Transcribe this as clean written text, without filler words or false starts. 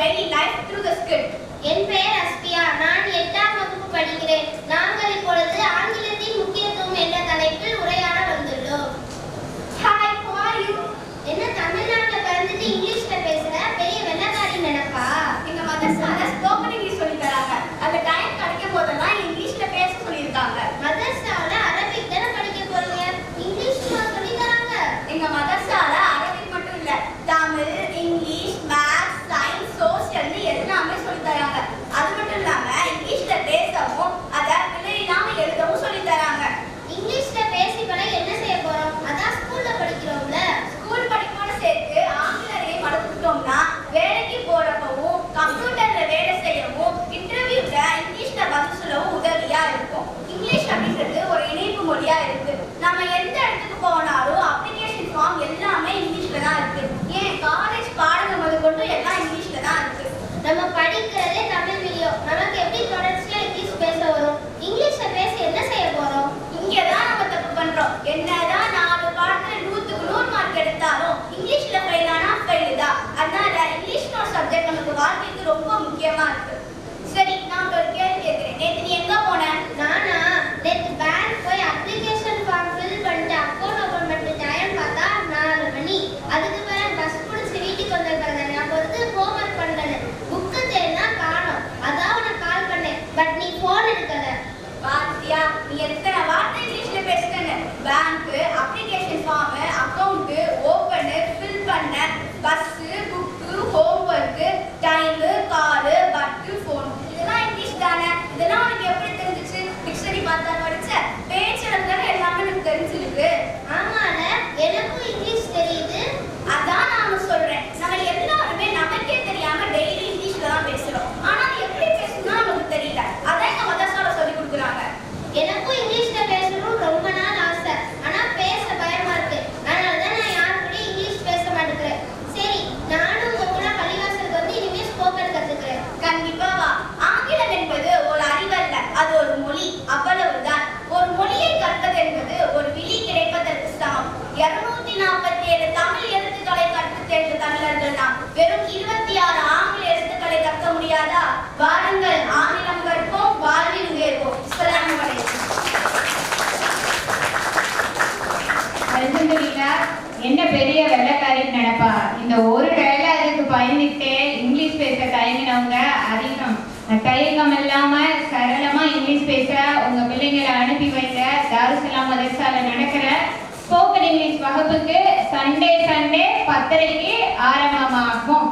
daily life through the script. என் பெயர் அஸ்பியா. நான் 8ஆம் வகுப்பு படிக்கிறேன். நாங்கள் இப்பொழுது ஆங்கிலத்தின் முக்கியத்துவம் என்ற தலைப்பில் உரையாட வந்துள்ளோம். Hi, how are you? என்ன தமிழ்நாட்டில் பிறந்துட்டு இங்கிலீஷ்ல பேசுற பெரிய வெள்ளக்காரி நினைப்பா? எங்க மதர்சால ஸ்போக்கன் இங்கிலீஷ் சொல்லி தராங்க. அந்த டைம் கிடைக்கும் போதெல்லாம் இங்கிலீஷ்ல பேச சொல்லியிருக்காங்க. மதர்சால அரபிக் தானே படிக்க போறீங்க, இங்கிலீஷ்ல சொல்லி தராங்க? எங்க மதர்சால அரபிக் மட்டும் இல்ல, தமிழ், இங்கிலீஷ், மேத்ஸ், சயின்ஸ், சோசியல்னு எல்லாமே சொல்லி தராங்க. அது மட்டும் இல்லாம இங்கிலீஷ்ல பேசவும் அதை பிழையில்லாம எழுதவும் சொல்லி தராங்க. இங்கிலீஷ்ல பேசி பழக என்ன செய்ய போறோம்? அதான் ஸ்கூல்ல படிக்கிறோம்ல. ஸ்கூல் படிப்போட சேர்த்து ஆங்கிலரையும் வளர்த்துக்கிட்டோம்னா வேலைக்கு போறப்பவும் கம்ப்யூட்டர்ல வேலை செய்யவும் இன்டர்வியூல இங்கிலீஷ்ல பதில் சொல்லவும் உதவியா இருக்கும். இங்கிலீஷ் அப்படின்றது ஒரு இணைப்பு மொழியா இருக்கு. நம்ம எந்த இடத்துக்கு போனாலும் அப்ளிகேஷன் ஃபார்ம் எல்லாமே இங்கிலீஷ்ல தான் இருக்கு. ஏன் காலேஜ் பாடங்கள் முதற்கொண்டு எல்லாம் இங்கிலீஷ்ல தான் இருக்கு. நம்ம படிக்கிறதே தமிழ் மீடியம், நமக்கு எப்படி தொடர்ச்சியா இங்கிலீஷ் பேச வரும்? இங்கிலீஷ்ல பேச என்ன செய்ய போறோம்? இங்கதான் நம்ம தப்பு பண்றோம். என்னதான் 4 பாடத்துல 100க்கு 100 மார்க் எடுத்தாலும் இங்கிலீஷ்ல ஃபெயில் ஆனா ஃபெயில் தான். அதனால இங்கிலீஷ்னு ஒரு சப்ஜெக்ட் நமக்கு வாழ்க்கைக்கு ரொம்ப முக்கியமா இருக்கு. சரி, நான் ஒரு கேள்வி கேட்கிறேன். நேத்து நீ எங்க போன? நானா நேத்து பேங்க் போய் அப்ளிகேஷன் ஃபார்ம் ஃபில் பண்ணிட்டு அக்கௌண்ட் ஓபன் பண்ணிட்டு டைம் பார்த்தா 4 மணி. அதுக்கு பிறகு பஸ் பிடிச்சி வீட்டுக்கு வந்த பிறகு நான் பொறுத்து ஹோம்ஒர்க் பண்ணல, புக்கு தேடினா காணோம். அதான் உனக்கு கால் பண்ணேன், பட் நீ போன் எடுக்கல. பாத்தியா, நீ எத்தனை வார்த்தை இங்கிலீஷ்ல பேசுறேன்னு. Bank, application form, account open, fill பண்ண, bus, book, homework, time, call, but, phone, இதெல்லாம் இங்கிலீஷ் தானே. இதெல்லாம் உனக்கு எப்படி தெரிஞ்சிச்சு? டிக்ஷனரி பார்த்தா படிச்ச? பேச்சுறது தானே எல்லாமே எனக்கு தெரிஞ்சிருக்கு. ஆமால, எனக்கும் இங்கிலீஷ் தெரியுது. அதான் நானும் சொல்றேன். நம்ம எல்லாருமே நமக்கே தெரியாம டெய்லி இங்கிலீஷ்ல தான் பேசுறோம். ஆனா அது எப்படி பேசணும்னா நமக்கு தெரியல. அதான் எங்க மதர்சால சொல்லி கொடுக்குறாங்க. எனக்கும் இங்கிலீஷ்ல பேசணும் ரொம்ப நாள் ஆசை, ஆனா பேச பயமா இருக்கு. அதனாலதான் நான் யாருக்கிட்டையும் இங்கிலீஷ் பேச மாட்டேங்கிறேன். சரி, நானும் உங்க கூட பள்ளிவாசலுக்கு வந்து இனிமே ஸ்போக்கன் கத்துக்கிறேன். கண்டிப்பா வா. ஆங்கிலம் என்பது ஒரு அறிவல்ல, அது ஒரு மொழி, அவ்வளவுதான். ஒரு மொழியை கற்பது என்பது ஒரு விழி கிடைப்பதற்கு சமம். 247 தமிழ் எழுத்துக்களை கற்று தேர்ந்த தமிழர்கள் நாம் வெறும் 26 ஆங்கில எழுத்துக்களை கற்க முடியாதா? வாருங்கள், ஆங்கிலம் கற்போம், வாழ்வில் உயர்வோம். அஸ்ஸலாமு அலைக்கும். அல்ஹம்துலில்லாஹ். என்ன பெரிய வெள்ளக்காரின்னு நினைப்பா? இந்த ஒரு வேலை அதுக்கு பயந்துட்டே இங்கிலீஷ் பேச தயங்கினவங்க அதிகம். தயக்கம் இல்லாம சரளமா இங்கிலீஷ் பேச உங்க பிள்ளைங்களை அனுப்பி வைங்க. தாருஸ்ஸலாம் மதர்சால நடக்கிற ஸ்போக்கன் இங்கிலீஷ் வகுப்புக்கு சண்டே 10:30க்கு ஆரம்பமாகும்.